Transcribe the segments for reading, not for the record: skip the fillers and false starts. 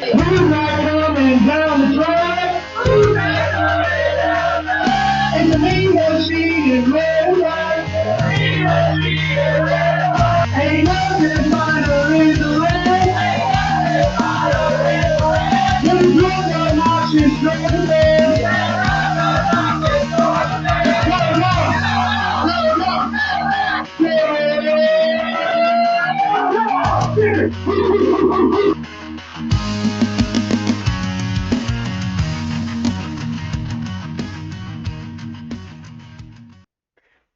Who's not coming down the track? Who's not coming down the track? And the me that she is red light. Ain't nothing finer in the red. You look at my sister there.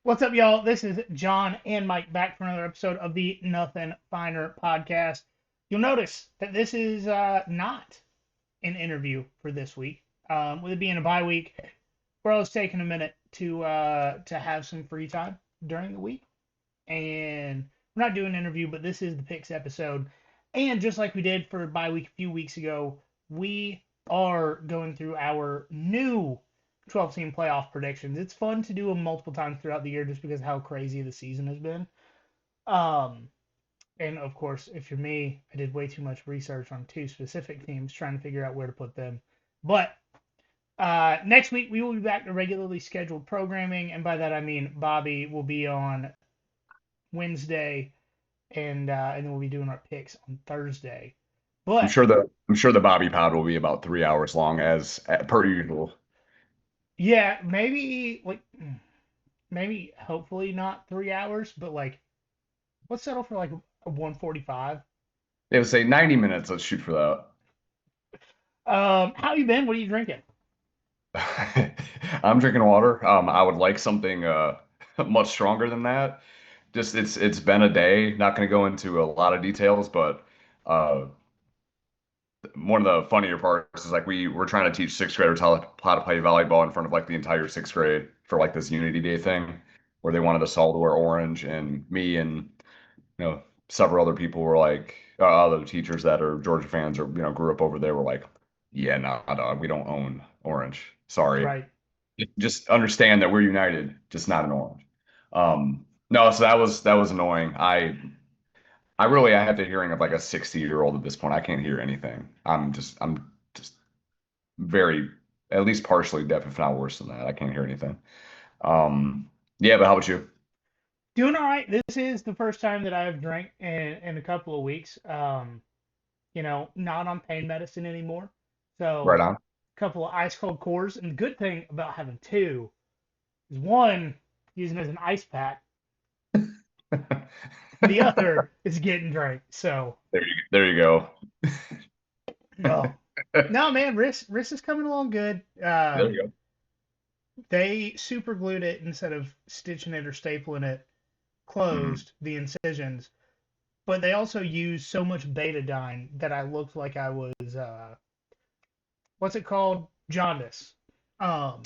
What's up, y'all? This is John and Mike back for another episode of the Nothing Finer podcast. You'll notice that this is not an interview for this week. With it being a bye week, we're always taking a minute to have some free time during the week, and we're not doing an interview, but this is the picks episode. And just like we did for bye week a few weeks ago, we are going through our new 12-team playoff predictions. It's fun to do them multiple times throughout the year just because of how crazy the season has been. Um, and of course, if you're me, I did way too much research on two specific teams trying to figure out where to put them. But next week we will be back to regularly scheduled programming, and by that I mean Bobby will be on Wednesday, and then we'll be doing our picks on Thursday. I'm But sure the Bobby Pod will be about 3 hours long as per usual. yeah, maybe hopefully not 3 hours, but like let's settle for like a 145. They would say 90 minutes. Let's shoot for How you been? What are you drinking? that. I'm drinking water. I would like something much stronger than that. Just it's been a day. Not going to go into a lot of details, but uh, one of the funnier parts is like we were trying to teach sixth graders how to play volleyball in front of like the entire sixth grade for like this Unity Day thing, where they wanted us all to wear orange, and me and several other people were like, other teachers that are Georgia fans or grew up over there were like, yeah, no, dog, we don't own orange. Sorry, Right. just understand that we're united, just not an orange. No, so that was annoying. I have the hearing of like a 60-year-old at this point. I can't hear anything. I'm just very, at least partially deaf, if not worse than that. I can't hear anything. Yeah, but how about you? Doing all right. This is the first time that I've drank in a couple of weeks. Not on pain medicine anymore. Right So on. a couple of ice cold cores. And the good thing about having two is one, using as an ice pack, the other is getting drank. So There you go. no. No man, wrist is coming along good. There you go. They super glued it instead of stitching it or stapling it Mhm. closed, the incisions, but they also used so much betadine that I looked like I was what's it called? Jaundice. Um,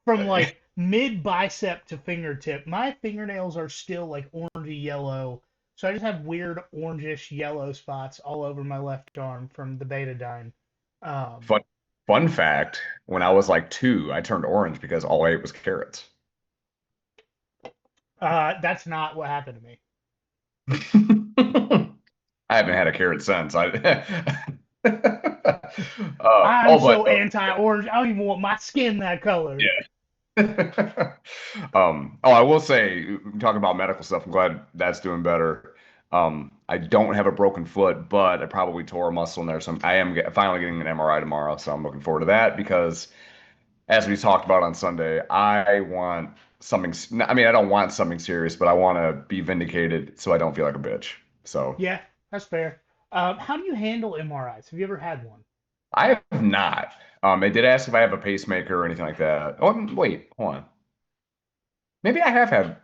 from like mid bicep to fingertip. My fingernails are still like orangey yellow. So I just have weird orangish yellow spots all over my left arm from the betadine. Um, Fun fun fact, when I was like 2, I turned orange because all I ate was carrots. that's not what happened to me. I haven't had a carrot since. I'm oh, so but anti-orange. I don't even want my skin that color. yeah. I will say, talking about medical stuff, I'm glad that's doing better. I don't have a broken foot, but I probably tore a muscle in there, so I am finally getting an MRI tomorrow. So I'm looking forward to that because, as we talked about on Sunday, I want something. I mean, I don't want something serious, but I want to be vindicated so I don't feel like a bitch. So Yeah, that's fair. How do you handle MRIs? Have you ever had one? I have not. They did ask if I have a pacemaker or anything like that. Oh, wait, hold on. Maybe I have had.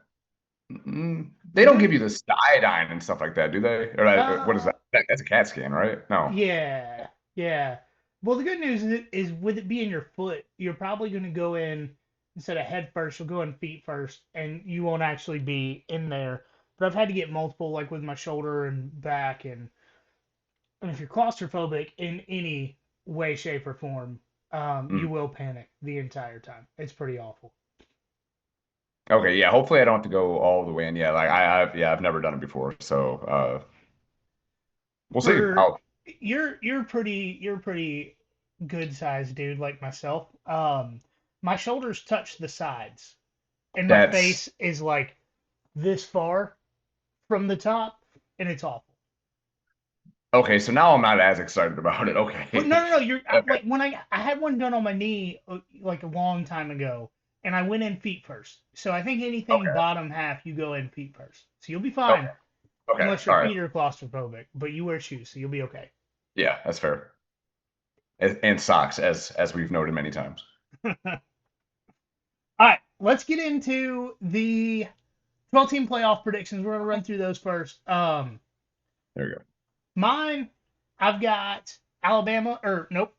They don't give you the iodine and stuff like that, do they? Or what is Uh, that? That's a CAT scan, right? No. yeah, yeah. Well, the good news is with it being your foot, you're probably going to go in instead of head first, you'll go in feet first, and you won't actually be in there. But I've had to get multiple, like with my shoulder and back, and if you're claustrophobic in any way, shape, or form, you Mm. will panic the entire time. It's pretty awful. Okay, yeah. Hopefully, I don't have to go all the way in. Yeah, like I've never done it before, so we'll see. For you're pretty good sized dude like myself. My shoulders touch the sides, and my That's face is like this far from the top, and it's awful. okay. So now I'm not as excited about it. But Okay. no, Okay. like when I had one done on my knee like a long time ago, and I went in feet first. So I think anything Okay. bottom half, you go in feet first. So you'll be Okay. fine Okay. unless your All right. feet are claustrophobic. But you wear shoes, so you'll be okay. Yeah, that's fair. And socks, as we've noted many times. All right, let's get into the 12 team playoff predictions. We're gonna run through those first. There you go. Mine, I've got Alabama or nope,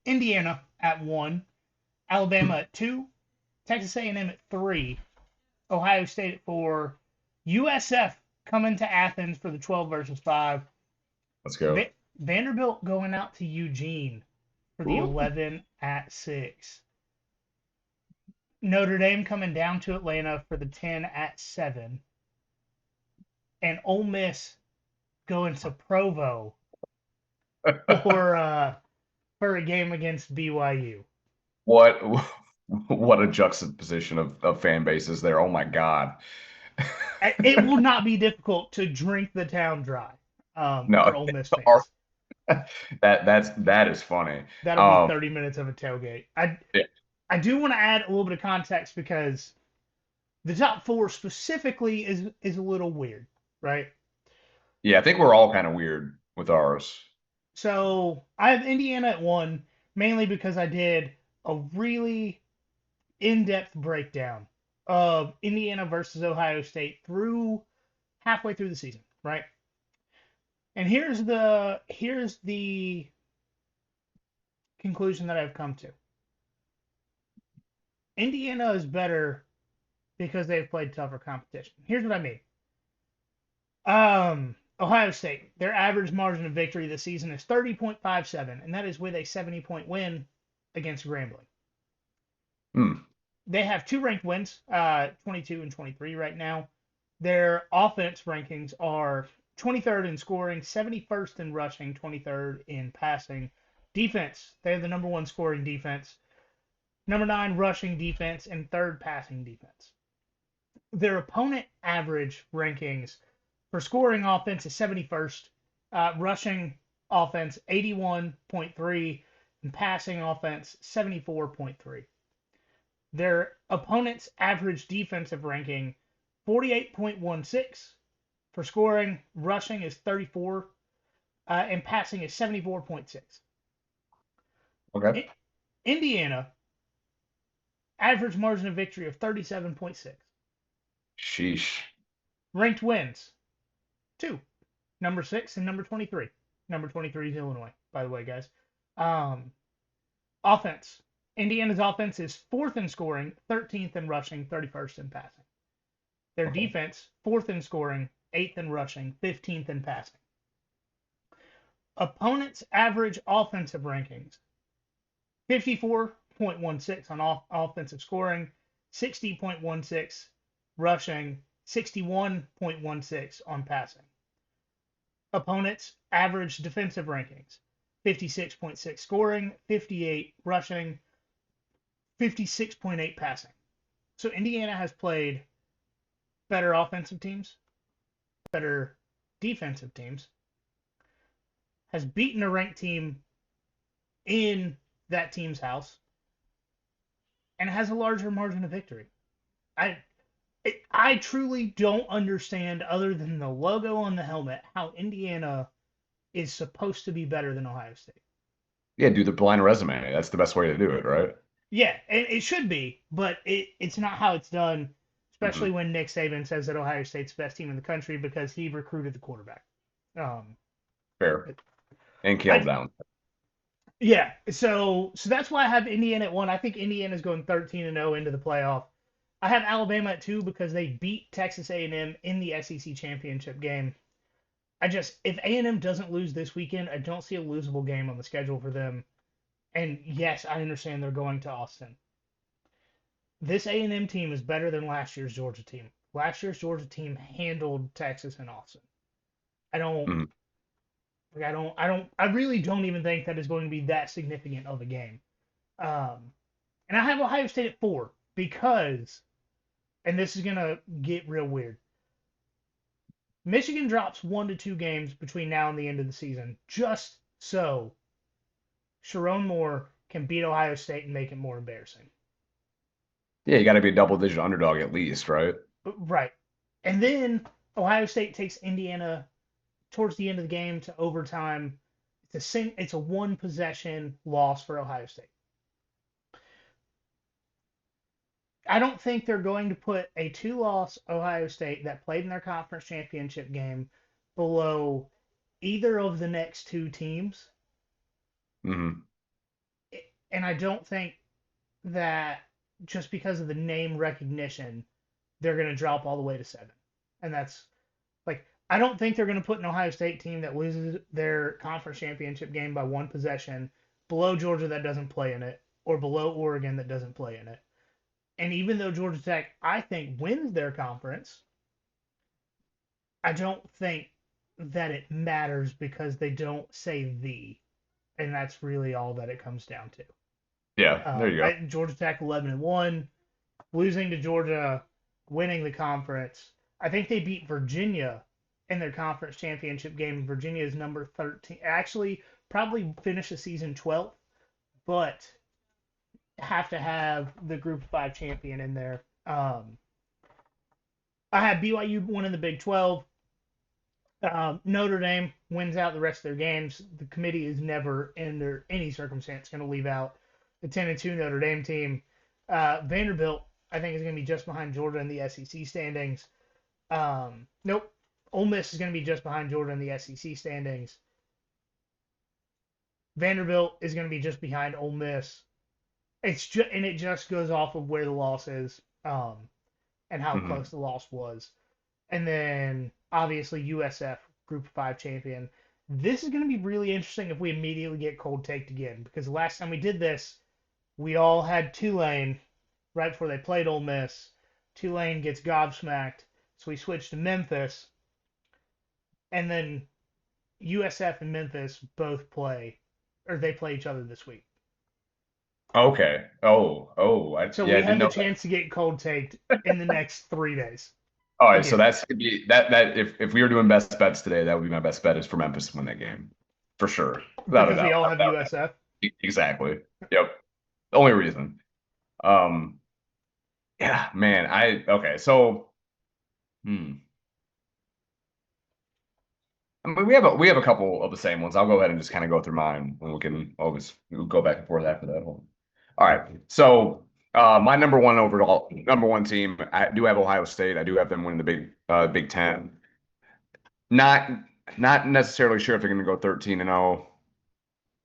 Indiana at 1, Alabama at 2, Texas A&M at 3, Ohio State at 4, USF coming to Athens for the 12 versus 5, Let's go. Vanderbilt going out to Eugene for the Ooh. 11 at 6, Notre Dame coming down to Atlanta for the 10 at 7, and Ole Miss going to Provo for for a game against BYU. What what a juxtaposition of fan bases there. Oh my God. It will not be difficult to drink the town dry for No, Ole Miss our- fans. that is funny. That'll be Um, 30 minutes of a tailgate. I yeah, I do want to add a little bit of context because the top four specifically is a little weird, right? yeah, I think we're all kind of weird with ours. So I have Indiana at 1, mainly because I did a really in-depth breakdown of Indiana versus Ohio State through halfway through the season, right? And here's the conclusion that I've come to. Indiana is better because they've played tougher competition. Here's what I mean. Ohio State, their average margin of victory this season is 30.57, and that is with a 70-point win against Grambling. Hmm. They have two ranked wins, 22 and 23 right now. Their offense rankings are 23rd in scoring, 71st in rushing, 23rd in passing. Defense, they have the number one scoring defense, number 9 rushing defense, and third passing defense. Their opponent average rankings for scoring offense is 71st, rushing offense 81.3, and passing offense 74.3. Their opponent's average defensive ranking 48.16 for scoring, rushing is 34, and passing is 74.6. Okay. Indiana average margin of victory of 37.6. Sheesh. Ranked wins 2, number 6 and number 23. Number 23 is Illinois, by the way, guys. Um, Offense. Indiana's offense is 4th in scoring, 13th in rushing, 31st in passing. Their Okay. defense, 4th in scoring, 8th in rushing, 15th in passing. Opponents' average offensive rankings 54.16 on offensive scoring, 60.16 rushing, 61.16 on passing. Opponents' average defensive rankings 56.6 scoring, 58 rushing, 56.8 passing. So Indiana has played better offensive teams, better defensive teams, has beaten a ranked team in that team's house, and has a larger margin of victory. I I truly don't understand, other than the logo on the helmet, how Indiana is supposed to be better than Ohio State. Yeah, do the blind resume. That's the best way to do it, right? Yeah, it should be, but it's not how it's done, Hmm. especially when Nick Saban says that Ohio State's the best team in the country because he recruited the quarterback. Um, Fair. And Caleb I down. Yeah, so that's why I have Indiana at 1. I think Indiana's going 13-0 into the playoff. I have Alabama at 2 because they beat Texas A&M in the SEC championship game. If A&M doesn't lose this weekend, I don't see a losable game on the schedule for them. And yes, I understand they're going to Austin. This A&M team is better than last year's Georgia team. Last year's Georgia team handled Texas and Austin. I don't Mhm. Like I really don't even think that is going to be that significant of a game. And I have Ohio State at 4 because, and this is gonna get real weird. Michigan drops 1 to 2 games between now and the end of the season, just so Sharon Moore can beat Ohio State and make it more embarrassing. Yeah, you got to be a double-digit underdog at least, right? Right. And then Ohio State takes Indiana towards the end of the game to overtime. It's a 1 possession loss for Ohio State. I don't think they're going to put a 2-loss Ohio State that played in their conference championship game below either of the next 2 teams. Hmm. And I don't think that just because of the name recognition, they're going to drop all the way to 7. And that's like, I don't think they're going to put an Ohio State team that loses their conference championship game by 1 possession below Georgia that doesn't play in it or below Oregon that doesn't play in it. And even though Georgia Tech, I think, wins their conference, I don't think that it matters because they don't say the. And that's really all that it comes down to. Yeah, there you go. Georgia Tech 11-1, losing to Georgia, winning the conference. I think they beat Virginia in their conference championship game. Virginia is number 13. Actually, probably finish the season 12th, but have to have the Group of 5 champion in there. I have BYU winning the Big 12. Notre Dame wins out the rest of their games. The committee is never, under any circumstance, going to leave out the 10-2 Notre Dame team. Vanderbilt, I think, is going to be just behind Georgia in the SEC standings. Nope. Ole Miss is going to be just behind Georgia in the SEC standings. Vanderbilt is going to be just behind Ole Miss. And it just goes off of where the loss is, and how Hmm. close the loss was. And then obviously USF Group 5 champion. This is going to be really interesting if we immediately get cold taked again, because the last time we did this, we all had Tulane right before they played Ole Miss. Tulane gets gobsmacked, so we switched to Memphis, and then USF and Memphis both play, or they play each other this week. Okay. So Yeah, we I didn't have the know that. chance to get cold taked in the next 3 days All right, so again, that's gonna be that if we were doing best bets today, that would be my best bet is for Memphis to win that game, for sure, without a because we doubt. all have USF. Exactly. Yep. The only reason. Um, yeah, man. Okay. So, hmm. I mean, we have a couple of the same ones. I'll go ahead and just kind of go through mine, and we can always we'll go back and forth after that. All right. So, my number one team, I do have Ohio State. I do have them winning the Big Ten. Not not necessarily sure if they're going to go 13-0,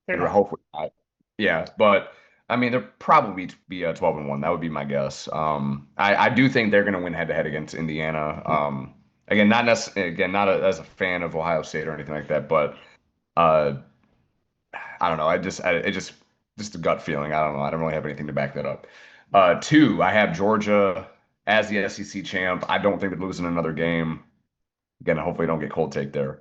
They're or not. hopefully not. Yeah, but I mean, they'll probably be 12-1. That would be my guess. I do think they're going to win head to head against Indiana. Again, not as a fan of Ohio State or anything like that, but uh, I don't know. It just a gut feeling. I don't know. I don't really have anything to back that up. Two, I have Georgia as the SEC champ. I don't think they're losing another game. Again, hopefully, don't get cold take there.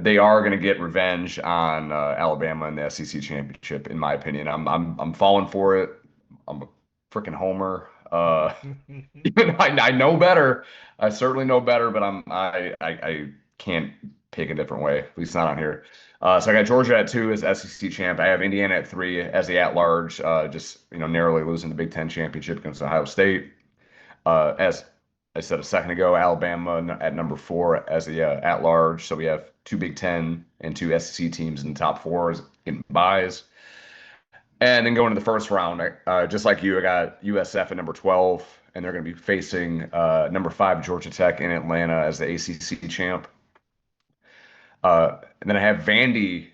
They are going to get revenge on Alabama in the SEC championship, in my opinion. I'm falling for it. I'm a freaking homer. Even though I know better. I certainly know better, but I can't pick a different way. At least not on here. So I got Georgia at 2 as SEC champ. I have Indiana at 3 as the at large. Just narrowly losing the Big Ten championship against Ohio State. As I said a second ago, Alabama at number 4 as the at large. So we have 2 Big Ten and 2 SEC teams in the top 4 getting buys. And then going to the first round, just like you, I got USF at number 12, and they're going to be facing number 5 Georgia Tech in Atlanta as the ACC champ. And then I have Vandy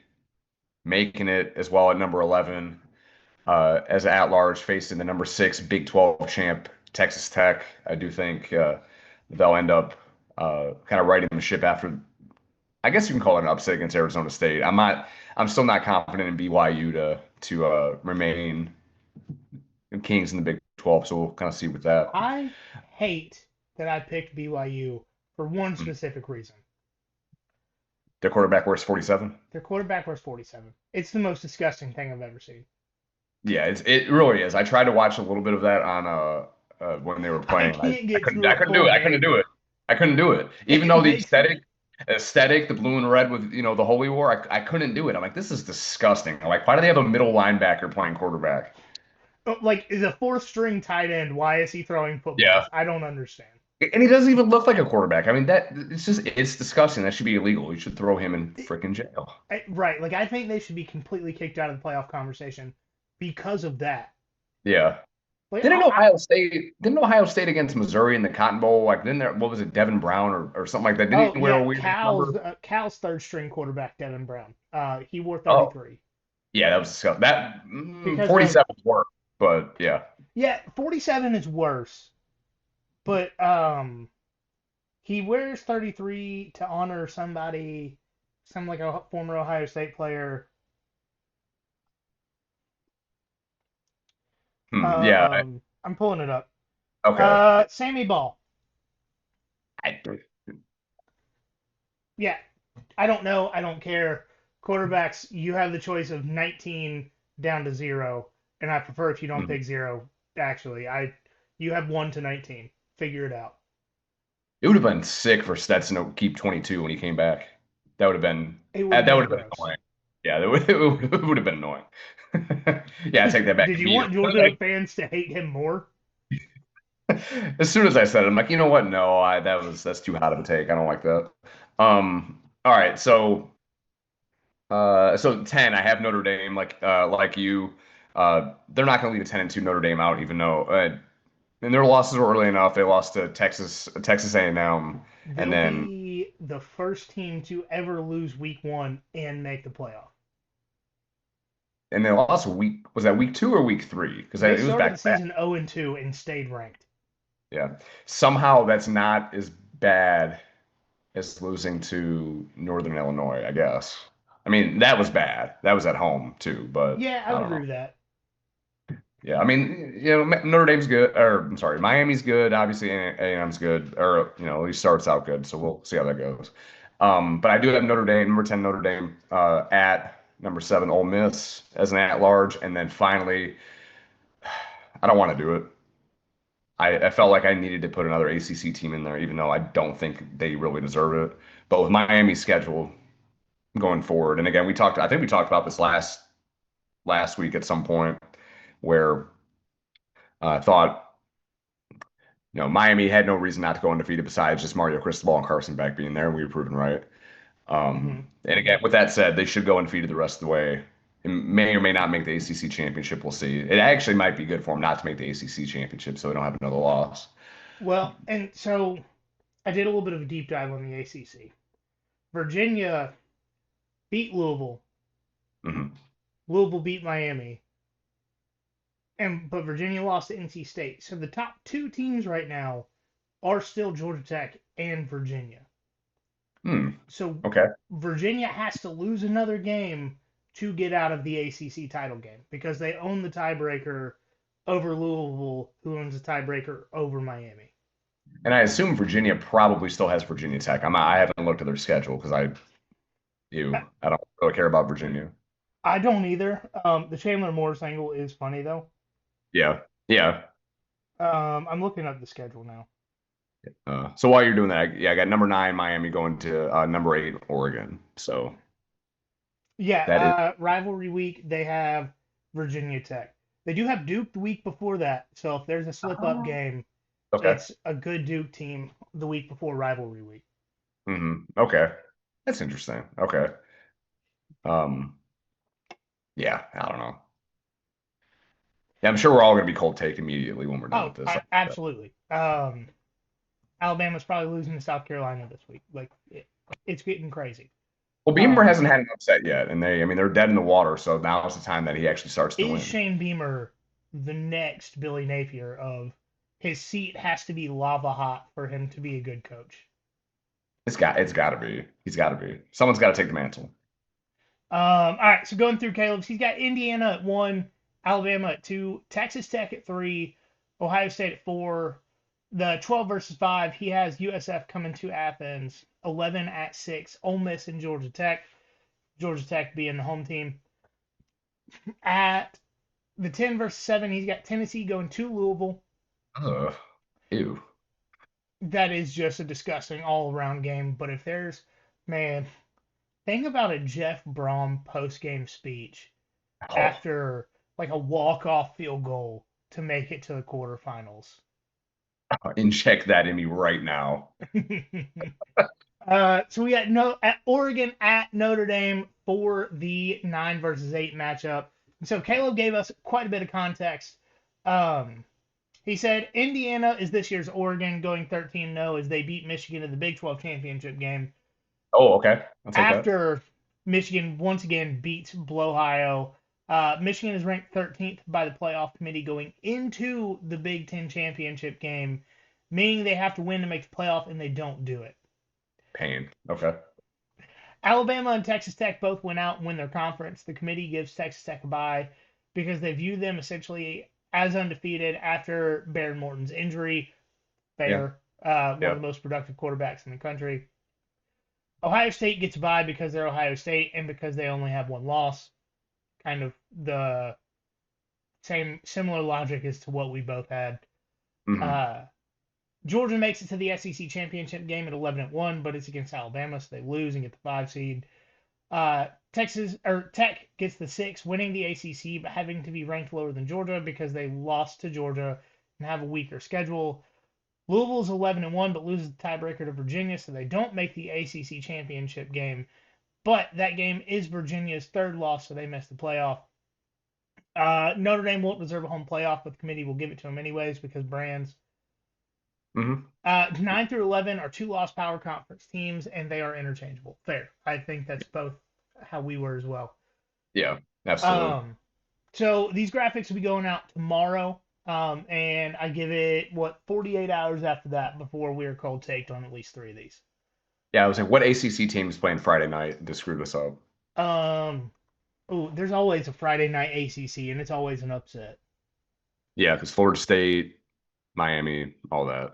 making it as well at number 11 as at large, facing the number 6 Big 12 champ Texas Tech. I do think they'll end up kind of righting the ship after. I guess you can call it an upset against Arizona State. I'm still not confident in BYU to remain Kings in the Big 12, so we'll kind of see with that. I hate that I picked BYU for one Mm. specific reason. Their quarterback wears 47. Their quarterback wears 47. It's the most disgusting thing I've ever seen. Yeah, it really is. I tried to watch a little bit of that on when they were I playing. can't I get couldn't through I a couldn't do full it. I couldn't game. do it. I couldn't do it. Even It though the makes aesthetic, the blue and red with the holy war, I couldn't do it. I'm like, this is disgusting. I'm like, why do they have a middle linebacker playing quarterback? like the fourth string tight end. Why is he throwing Yeah. footballs? I don't understand. And he doesn't even look like a quarterback. I mean, it's disgusting. That should be illegal. You should throw him in freaking jail. Right. Like I think they should be completely kicked out of the playoff conversation because of that. Yeah. Like Didn't Ohio State against Missouri in the Cotton Bowl? Like, didn't there, what was it, Devin Brown or something like that? Didn't oh he wear a yeah, weird Cal's number? Cal's third string quarterback Devin Brown. He wore Oh, 33 yeah, that was disgusting. That because of 47 worked, but yeah. yeah 47 is worse, but he wears 33 to honor somebody, some like a former Ohio State player. Yeah. I'm pulling it up. Okay. Sammy Ball. I, Yeah, I don't know. I don't care. Quarterbacks, you have the choice of 19 down to zero, and I prefer if you don't mm. pick zero. Actually, you have 1 to 19. Figure it out. It would have been sick for Stetson to keep 22 when he came back. That would have been It would have that would been have been gross. annoying. Yeah, it would have been annoying. Yeah, I take that back Did you want immediately. Georgia fans to hate him more? As soon as I said it, I'm like, you know what? No, that's too hot of a take. I don't like that. All right, so 10, I have Notre Dame like you. They're not going to leave a 10-2 Notre Dame out, even though and their losses were early enough. They lost to Texas A&M, and They'll then be the first team to ever lose week 1 and make the playoff. they lost was that week 2 or week 3? Because They it was started back the to back. season 0-2 and stayed ranked. Yeah, somehow that's not as bad as losing to Northern Illinois, I guess. I mean, that was bad. That was at home too, but Yeah, I I would don't agree know. with that. Yeah, I mean, Notre Dame's good, or I'm sorry, Miami's good. Obviously, A&M's good, or at least starts out good. So we'll see how that goes. But I do have Notre Dame, number 10 Notre Dame, at number 7 Ole Miss as an at-large, and then finally, I don't want to do it. I felt like I needed to put another ACC team in there, even though I don't think they really deserve it. But with Miami's schedule going forward, and again, I think we talked about this last week at some point, where I thought Miami had no reason not to go undefeated besides just Mario Cristobal and Carson Beck being there, and we were proven right. Hmm. And again, with that said, they should go undefeated the rest of the way. It may or may not make the ACC championship. We'll see. It actually might be good for them not to make the ACC championship, so they don't have another loss. Well, and so I did a little bit of a deep dive on the ACC. Virginia beat Louisville. Hmm. Louisville beat Miami, but Virginia lost to NC State. So the top 2 teams right now are still Georgia Tech and Virginia. So Okay. Virginia has to lose another game to get out of the ACC title game because they own the tiebreaker over Louisville, who owns the tiebreaker over Miami. And I assume Virginia probably still has Virginia Tech. I haven't looked at their schedule because I don't really care about Virginia. I don't either. The Chandler Morris angle is funny though. Yeah. Yeah. I'm looking up the schedule now. So while you're doing that, I got number 9 Miami going to number 8 Oregon. So that is Yeah, rivalry week they have Virginia Tech. They do have Duke the week before that, so if there's a slip up game, okay. it's a good Duke team the week before rivalry week. Okay. That's interesting. Okay. Um, yeah, I don't know. Yeah, I'm sure we're all going to be cold take immediately when we're done Oh, with this. absolutely. Alabama's probably losing to South Carolina this week. Like it's getting crazy. Well, Beamer Um, hasn't had an upset yet, and they're dead in the water. So now is the time that he actually starts to is win. Shane Beamer the next Billy Napier of his seat has to be lava hot for him to be a good coach? It's got to be. He's got to be. Someone's got to take the mantle. All right, so going through Caleb's, he's got Indiana at 1, Alabama at 2, Texas Tech at 3, Ohio State at 4, the 12 versus 5, he has USF coming to Athens, 11 at 6, Ole Miss and Georgia Tech. Georgia Tech being the home team. At the 10 versus 7, he's got Tennessee going to Louisville. Ugh. Ew. That is just a disgusting all around game. But if there's, man, think about a Jeff Brom post game speech Oh, after like a walk off field goal to make it to the quarterfinals. inject that in me right now. So we got at Oregon at Notre Dame for the 9 versus 8 matchup. So Caleb gave us quite a bit of context. Um, he said Indiana is this year's Oregon, going 13-0 as they beat Michigan in the Big 12 championship game Oh, okay. I'll take that. after Michigan once again beats Ohio. Michigan is ranked 13th by the playoff committee going into the Big Ten championship game, meaning they have to win to make the playoff, and they don't do it. Pain. Okay. Alabama and Texas Tech both went out and win their conference. The committee gives Texas Tech a bye because they view them essentially as undefeated after Baron Morton's injury. Yeah. Fair. One of Yeah. the most productive quarterbacks in the country. Ohio State gets a bye because they're Ohio State and because they only have one loss. Kind of the similar logic as to what we both had. Hmm. Georgia makes it to the SEC championship game at 11-1, but it's against Alabama, so they lose and get the 5 seed. Tech gets the 6, winning the ACC, but having to be ranked lower than Georgia because they lost to Georgia and have a weaker schedule. Louisville's 11-1, but loses the tiebreaker to Virginia, so they don't make the ACC championship game. But that game is Virginia's third loss, so they missed the playoff. Notre Dame won't deserve a home playoff, but the committee will give it to them anyways because brands. Hmm. 9 through 11 are 2-loss power conference teams, and they are interchangeable. Fair. I think that's both how we were as well. Yeah. Absolutely. So these graphics will be going out tomorrow, and I give it 48 hours after that before we are cold taked on at least 3 of these. Yeah. I was like, what ACC team is playing Friday night to screw this up? There's always a Friday night ACC, and it's always an upset. Yeah, because Florida State, Miami, all that.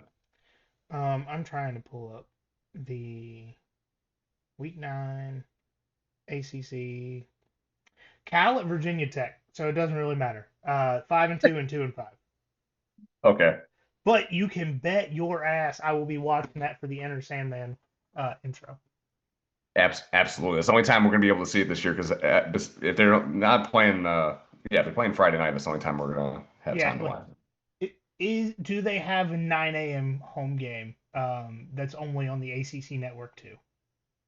I'm trying to pull up the Week 9 ACC. Cal at Virginia Tech, so it doesn't really matter. 5-2 and 2-5. Okay. But you can bet your ass I will be watching that for the Enter Sandman intro. Absolutely. That's the only time we're going to be able to see it this year because if they're not playing, if they're playing Friday night, that's the only time we're going to have time to watch it. Do they have a 9 a.m. home game that's only on the ACC network too?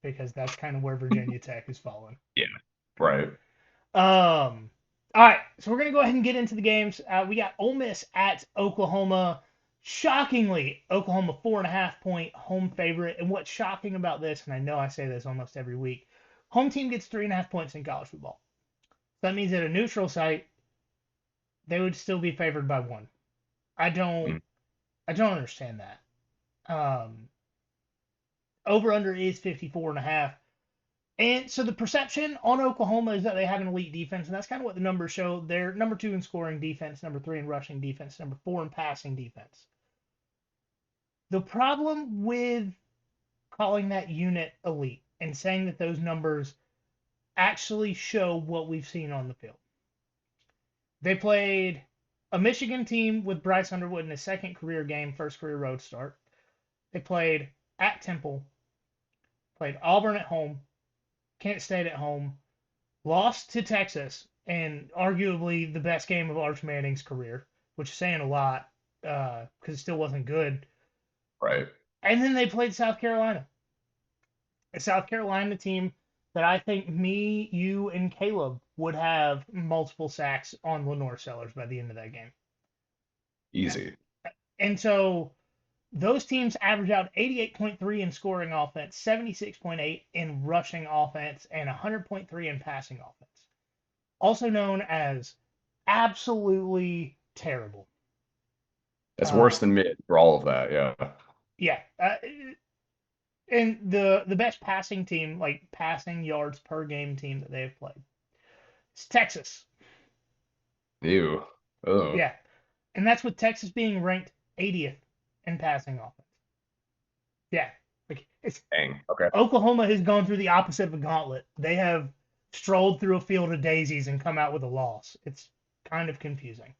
Because that's kind of where Virginia Tech is falling. Yeah. Right. All right, so we're gonna go ahead and get into the games. We got Ole Miss at Oklahoma. Shockingly, Oklahoma 4.5-point home favorite. And what's shocking about this, and I know I say this almost every week, home team gets 3.5 points in college football. That means at a neutral site, they would still be favored by 1. I don't understand that. Over under is 54.5. And so the perception on Oklahoma is that they have an elite defense, and that's kind of what the numbers show. They're number 2 in scoring defense, number 3 in rushing defense, number 4 in passing defense. The problem with calling that unit elite and saying that those numbers actually show what we've seen on the field. They played a Michigan team with Bryce Underwood in his second career game, first career road start. They played at Temple, played Auburn at home, Kent State at home, lost to Texas, and arguably the best game of Arch Manning's career, which is saying a lot because it still wasn't good. Right. And then they played South Carolina. A South Carolina team that I think me, you, and Caleb would have multiple sacks on Lenore Sellers by the end of that game. Easy. And so those teams average out 88.3 in scoring offense, 76.8 in rushing offense, and 100.3 in passing offense. Also known as absolutely terrible. That's worse than mid for all of that. Yeah. Yeah. And the best passing team, like passing yards per game team that they've played, it's Texas. Ew. Oh. Yeah. And that's with Texas being ranked 80th in passing offense. Yeah, like it's Dang. Okay. Oklahoma has gone through the opposite of a gauntlet. They have strolled through a field of daisies and come out with a loss. It's kind of confusing.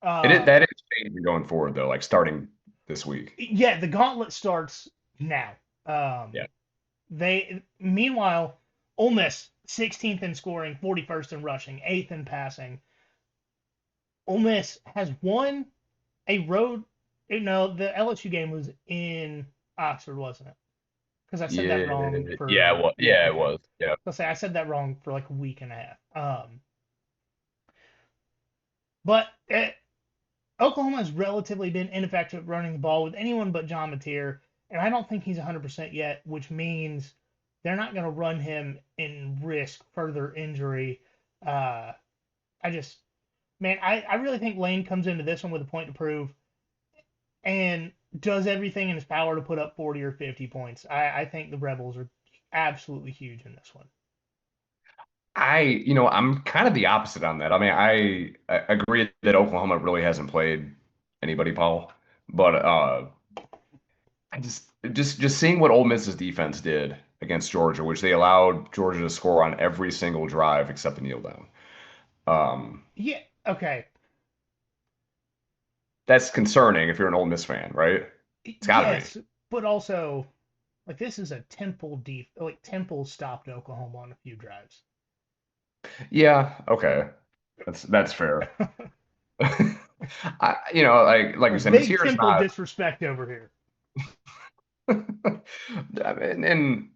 That is changing going forward though, like starting this week. Yeah, the gauntlet starts now. Um, Yeah. they meanwhile, Ole Miss 16th in scoring, 41st in rushing, 8th in passing. Ole Miss has won a road. No, the LSU game was in Oxford, wasn't it? Because I said Yeah. that wrong Yeah. for Yeah. It okay. was. Yeah. Let's say I said that wrong for like a week and a half. But Oklahoma has relatively been ineffective running the ball with anyone but John Mateer, and I don't think he's 100% yet, which means they're not going to run him and risk further injury. Uh, I just, man, I really think Lane comes into this one with a point to prove and does everything in his power to put up 40 or 50 points. I think the Rebels are absolutely huge in this one. I'm kind of the opposite on that. I mean, I agree that Oklahoma really hasn't played anybody, Paul, but I just seeing what Ole Miss's defense did against Georgia, which they allowed Georgia to score on every single drive except the kneel down. Um, Yeah, okay. that's concerning if you're an Ole Miss fan, right? It's got to be. Yes, but also like this is a Temple stopped Oklahoma on a few drives. Yeah, okay. That's fair. Like you said, Big Mateer's Temple not. disrespect over here. And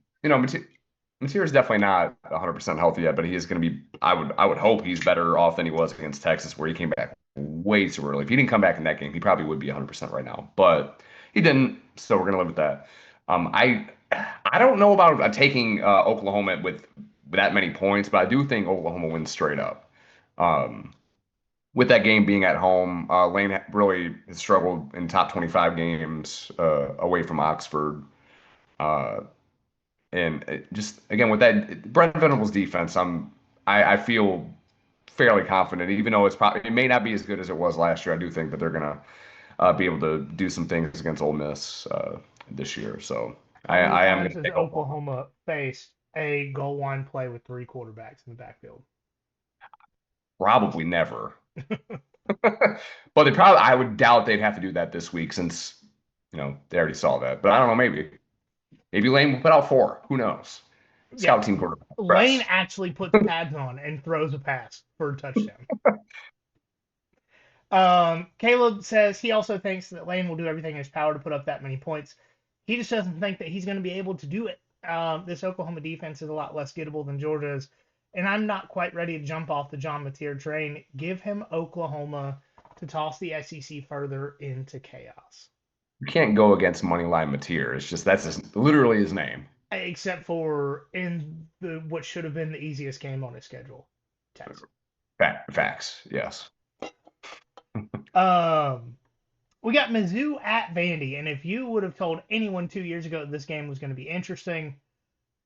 Mateer is definitely not 100% healthy yet, but he is going to be. I would hope he's better off than he was against Texas, where he came back way too early. If he didn't come back in that game, he probably would be 100% right now, but he didn't. So we're going to live with that. I don't know about taking Oklahoma with that many points, but I do think Oklahoma wins straight up. Um, with that game being at home, Lane really has struggled in top 25 games away from Oxford. Uh, and just again with that Brent Venables defense, I feel fairly confident, even though it may not be as good as it was last year. I do think that they're gonna be able to do some things against Ole Miss this year. So How many I am going times to has take Oklahoma. Oklahoma faced a goal line play with three quarterbacks in the backfield? Probably never, but I would doubt they'd have to do that this week since they already saw that. But I don't know, maybe Lane will put out four. Who knows? Yeah, Scout team quarterback. Lane Press. actually puts pads on and throws a pass for a touchdown. Caleb says he also thinks that Lane will do everything in his power to put up that many points. He just doesn't think that he's going to be able to do it. This Oklahoma defense is a lot less gettable than Georgia's, and I'm not quite ready to jump off the John Mateer train. Give him Oklahoma to toss the SEC further into chaos. You can't go against Moneyline Mateer. It's just literally his name. Except for in the what should have been the easiest game on his schedule, Texas. Facts, yes. We got Mizzou at Vandy, and if you would have told anyone 2 years ago that this game was going to be interesting,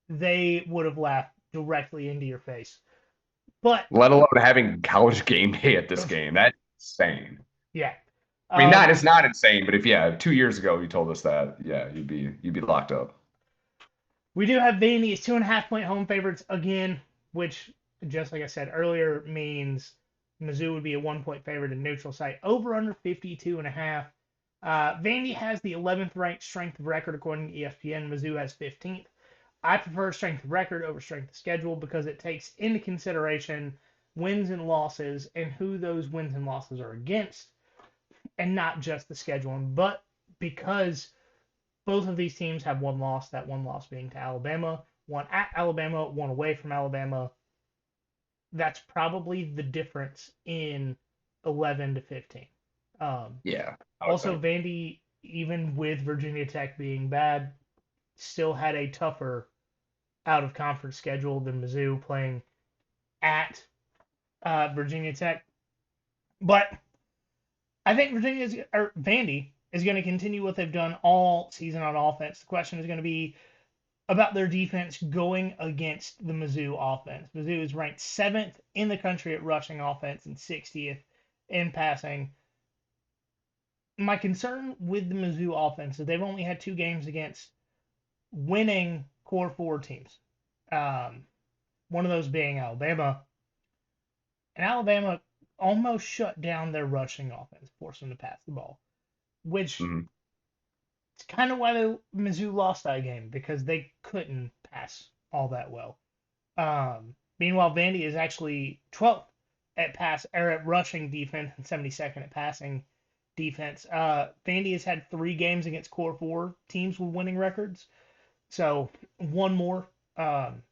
they would have laughed directly into your face. But Let alone having college game day at this game. That's insane. yeah, I mean, it's not insane, but if 2 years ago you told us that, yeah, you'd be locked up. we do have Vandy as 2.5-point home favorites again, which, just like I said earlier, means Mizzou would be a 1-point favorite in neutral site. Over under 52.5. Vandy has the 11th ranked strength of record according to ESPN. Mizzou has 15th. I prefer strength of record over strength of schedule because it takes into consideration wins and losses and who those wins and losses are against, and not just the scheduling. But because both of these teams have one loss, that one loss being to Alabama, one at Alabama, one away from Alabama, that's probably the difference in 11 to 15. Yeah. Also, Vandy, even with Virginia Tech being bad, still had a tougher out of conference schedule than Mizzou playing at Virginia Tech. But I think Vandy is going to continue what they've done all season on offense. The question is going to be about their defense going against the Mizzou offense. Mizzou is ranked 7th in the country at rushing offense and 60th in passing. my concern with the Mizzou offense is they've only had 2 games against winning core four teams. Um, one of those being Alabama, and Alabama almost shut down their rushing offense, forced them to pass the ball, which Mhm. is kind of why Mizzou lost that game because they couldn't pass all that well. Meanwhile, Vandy is actually 12th at pass or at rushing defense and 72nd at passing defense. Vandy has had 3 games against core four teams with winning records, so one more. Um,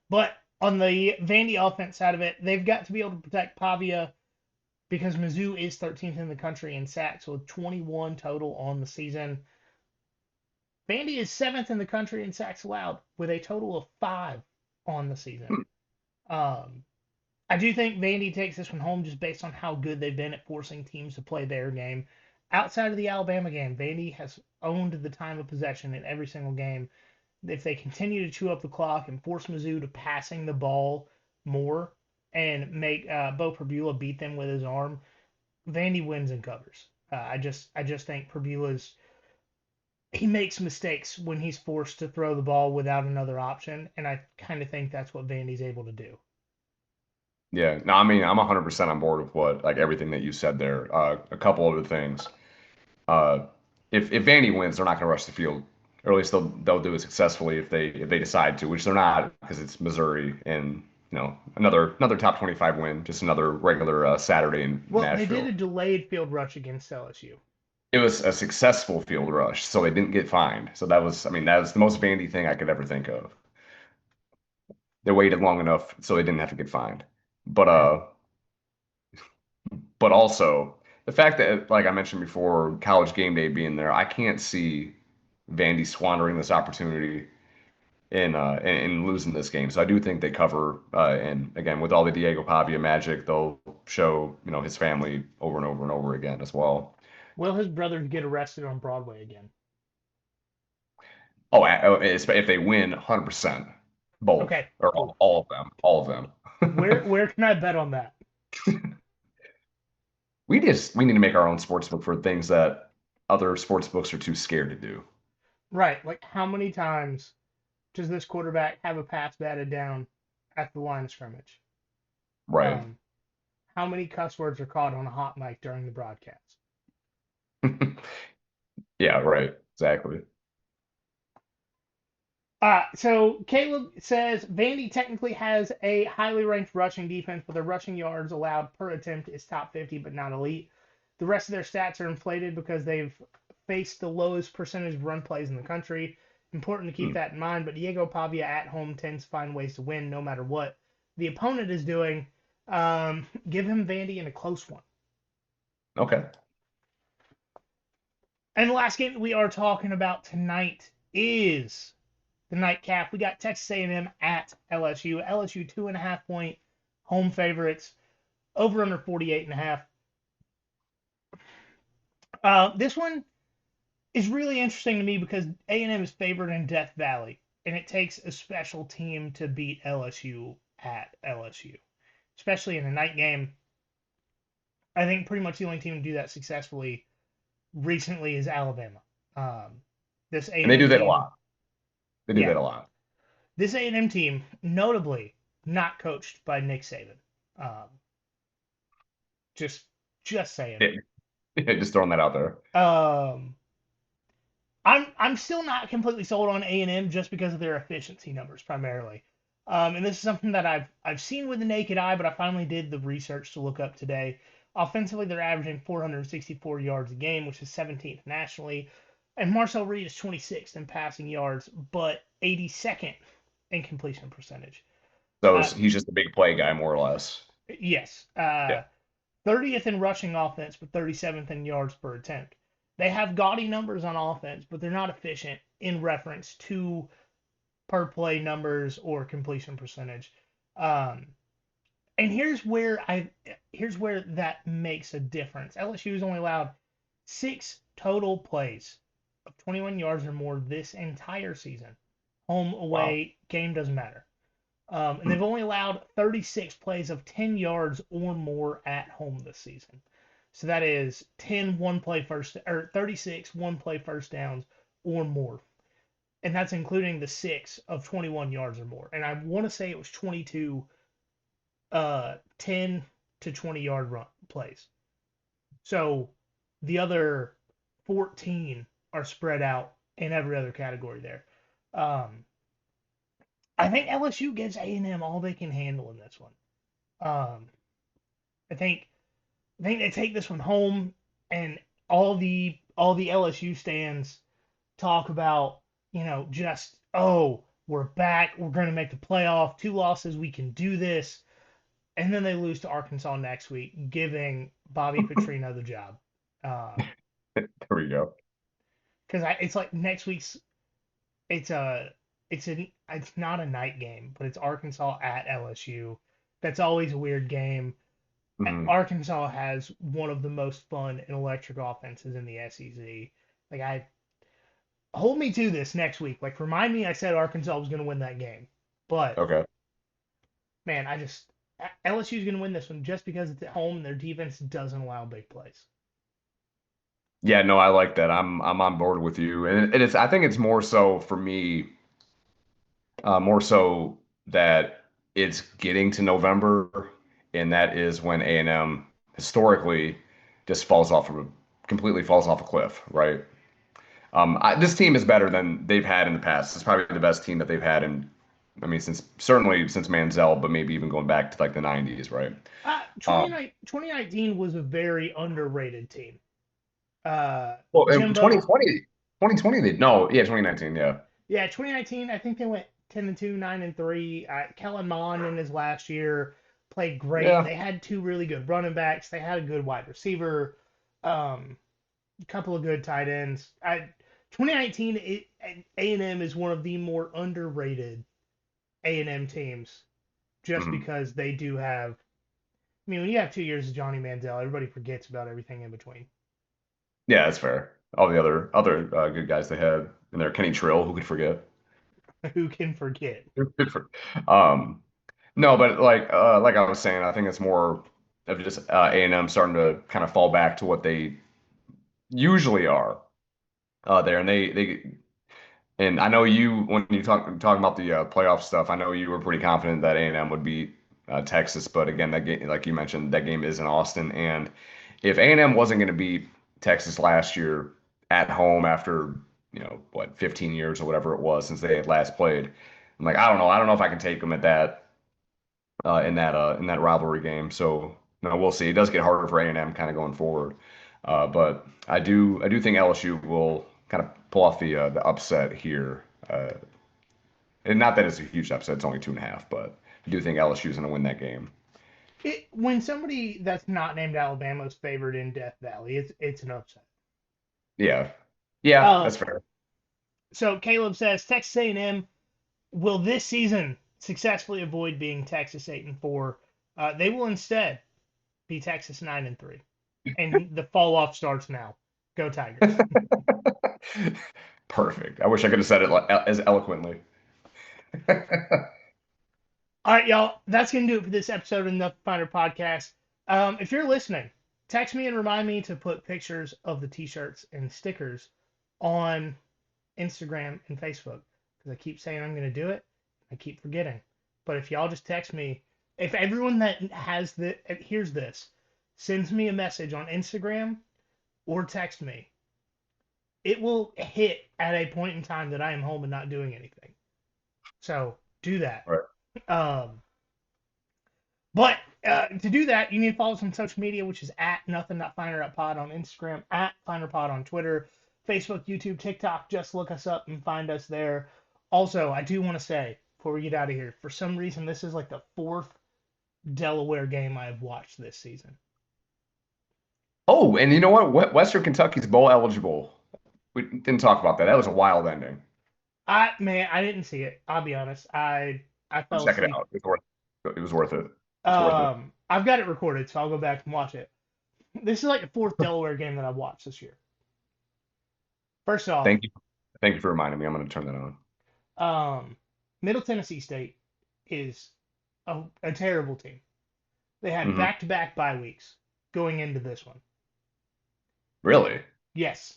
but on the Vandy offense side of it, they've got to be able to protect Pavia because Mizzou is 13th in the country in sacks with 21 total on the season. Vandy is 7th in the country in sacks allowed with a total of 5 on the season. Um, I do think Vandy takes this one home just based on how good they've been at forcing teams to play their game. Outside of the Alabama game, Vandy has owned the time of possession in every single game. If they continue to chew up the clock and force Mizzou to passing the ball more and make Bo Perbula beat them with his arm, Vandy wins and covers. I just think Perbula's he makes mistakes when he's forced to throw the ball without another option, and I kind of think that's what Vandy's able to do. Yeah, no, I mean, I'm 100% on board with what like everything that you said there. A couple other things. Uh, if Vandy wins, they're not going to rush the field, or at least they'll do it successfully if they decide to, which they're not because it's Missouri and another top 25 win, just another regular Saturday in Well, they did Nashville. a delayed field rush against LSU. It was a successful field rush, so they didn't get fined. So that was, I mean, that was the most Vandy thing I could ever think of. They waited long enough so they didn't have to get fined. But Yeah. but also the fact that, like I mentioned before, college game day being there, I can't see Vandy squandering this opportunity in losing this game. So I do think they cover. And again, with all the Diego Pavia magic, they'll show his family over and over and over again as well. Will his brothers get arrested on Broadway again? Oh, if they win, 100%, both Okay, or cool. all of them, all of them. Where can I bet on that? We need to make our own sports book for things that other sports books are too scared to do. Right, like how many times does this quarterback have a pass batted down at the line of scrimmage? Right. Um, how many cuss words are caught on a hot mic during the broadcast? Yeah, right. Exactly. So Caleb says Vandy technically has a highly ranked rushing defense, but their rushing yards allowed per attempt is top 50, but not elite. The rest of their stats are inflated because they've faced the lowest percentage of run plays in the country. Important to keep Hmm. that in mind, but Diego Pavia at home tends to find ways to win no matter what the opponent is doing. Give him Vandy in a close one. Okay. And the last game that we are talking about tonight is the nightcap. We got Texas A&M at LSU. LSU 2.5 point home favorites. Over under 48.5. This one is really interesting to me because A&M is favored in Death Valley, and it takes a special team to beat LSU at LSU, especially in a night game. I think pretty much the only team to do that successfully recently is Alabama. Um, this And they A&M do that a team, lot. They do yeah, that a lot. this A&M team, notably not coached by Nick Saban. Um, just, just saying. Just throwing that out there. Um, I'm still not completely sold on A&M just because of their efficiency numbers primarily. And this is something that I've seen with the naked eye, but I finally did the research to look up today. Offensively, they're averaging 464 yards a game, which is 17th nationally. And Marcel Reed is 26th in passing yards, but 82nd in completion percentage. So Uh, he's just a big play guy, more or less. yes, Yeah. 30th in rushing offense, but 37th in yards per attempt. They have gaudy numbers on offense, but they're not efficient in reference to per play numbers or completion percentage. Um, and here's where that makes a difference. LSU has only allowed 6 total plays of 21 yards or more this entire season. Home, Wow. away, game doesn't matter. And Hmm. they've only allowed 36 plays of 10 yards or more at home this season. So that is 10 one-play first or 36 one-play first downs or more. And that's including the 6 of 21 yards or more. And I want to say it was 22 10 to 20-yard run plays. So the other 14 are spread out in every other category there. I think LSU gives A&M all they can handle in this one. Um, I think they take this one home, and all the LSU stands talk about, just, oh, we're back, we're going to make the playoff, 2 losses, we can do this, and then they lose to Arkansas next week, giving Bobby Petrino the job. There we go. Because it's like next week's, it's a, it's not a night game, but it's Arkansas at LSU. That's always a weird game. Mhm. Arkansas has one of the most fun and electric offenses in the SEC. Like hold me to this next week. Like remind me I said Arkansas was going to win that game. But Okay. man, LSU is going to win this one just because it's at home and their defense doesn't allow big plays. Yeah, no, I like that. I'm on board with you, and it's I think it's more so for me, more so that it's getting to November, and that is when A&M historically just completely falls off a cliff, right? This team is better than they've had in the past. It's probably the best team that they've had I mean, certainly since Manziel, but maybe even going back to like the 90s, right? Um, 2019 was a very underrated team. well, in Jimbo, 2020, no, yeah, 2019, yeah. yeah, 2019, I think they went 10-2, 9-3. Kellen Mond in his last year played great. Yeah. They had 2 really good running backs. They had a good wide receiver, a couple of good tight ends. 2019, A&M is one of the more underrated A&M teams just Mhm. because they do have. I mean, when you have 2 years of Johnny Manziel, everybody forgets about everything in between. Yeah, that's fair. All the other good guys they had in there, Kenny Trill, who could forget? Who can forget? Good for, um, no, but like I was saying, I think it's more of just A&M starting to kind of fall back to what they usually are there, and and I know you when you talking about the playoff stuff, I know you were pretty confident that A&M would beat Texas, but again, that game, like you mentioned, that game is in Austin, and if A&M wasn't going to beat Texas last year at home after what 15 years or whatever it was since they had last played, I'm like I don't know if I can take them at that in that rivalry game. So no, we'll see. It does get harder for A&M kind of going forward, but I do think LSU will kind of pull off the upset here. And not that it's a huge upset; it's only 2.5, but I do think LSU is going to win that game. When somebody that's not named Alabama is favored in Death Valley, it's an upset. Yeah, yeah, Uh, that's fair. so Caleb says Texas A&M will this season successfully avoid being Texas 8-4. They will instead be Texas 9-3, and the fall off starts now. Go Tigers! Perfect. I wish I could have said it as eloquently. All right, y'all. That's gonna do it for this episode of the Nothing Finder podcast. If you're listening, text me and remind me to put pictures of the T-shirts and stickers on Instagram and Facebook because I keep saying I'm gonna do it. I keep forgetting. But if y'all just text me, if everyone that has here's this, sends me a message on Instagram or text me, it will hit at a point in time that I am home and not doing anything. So do that. Right. Um, but to do that, you need to follow us on social media, which is at nothing.finder.pod on Instagram, at finderpod on Twitter, Facebook, YouTube, TikTok. Just look us up and find us there. Also, I do want to say before we get out of here, for some reason, this is like the 4th Delaware game I have watched this season. Oh, and you know what? Western Kentucky's bowl eligible. We didn't talk about that. That was a wild ending. I didn't see it. I'll be honest. I fell Check it asleep. out. It was worth it. It's worth it. I've got it recorded, so I'll go back and watch it. This is like the 4th Delaware game that I've watched this year. First off, Thank you. Thank you for reminding me. I'm going to turn that on. Middle Tennessee State is a terrible team. They had Hmm. back-to-back bye weeks going into this one. Really? Yes,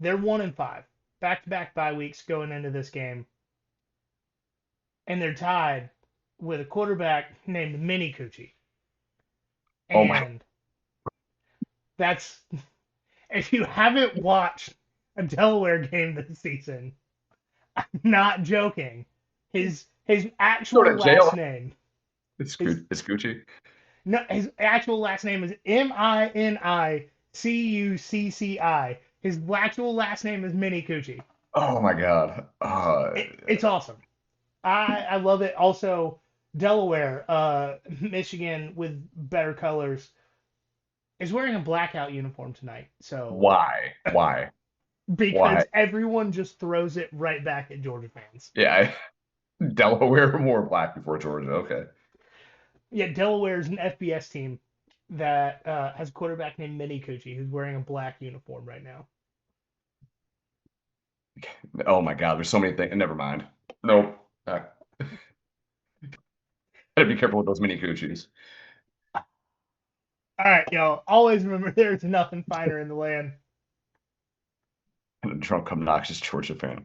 they're 1-5, back-to-back bye weeks going into this game, and they're tied with a quarterback named Mini Coochie. Oh my. And that's if you haven't watched a Delaware game this season, I'm not joking. His Go actual to last jail. name It's his It's Gucci. no his actual last name is Minicucci. His actual last name is Mini Coochie. Oh my God. It's awesome. I love it. Also, Delaware, Michigan with better colors is wearing a blackout uniform tonight. So Why? Why? because Why? everyone just throws it right back at Georgia fans. Yeah, Delaware more black before Georgia. Okay. Yeah, Delaware is an FBS team that has a quarterback named Mini Coochie who's wearing a black uniform right now. Oh my God, there's so many things. Never mind. Nope. Gotta be careful with those mini coochies. All right, y'all. Always remember there's nothing finer in the land. And a drunk, obnoxious Georgia fan.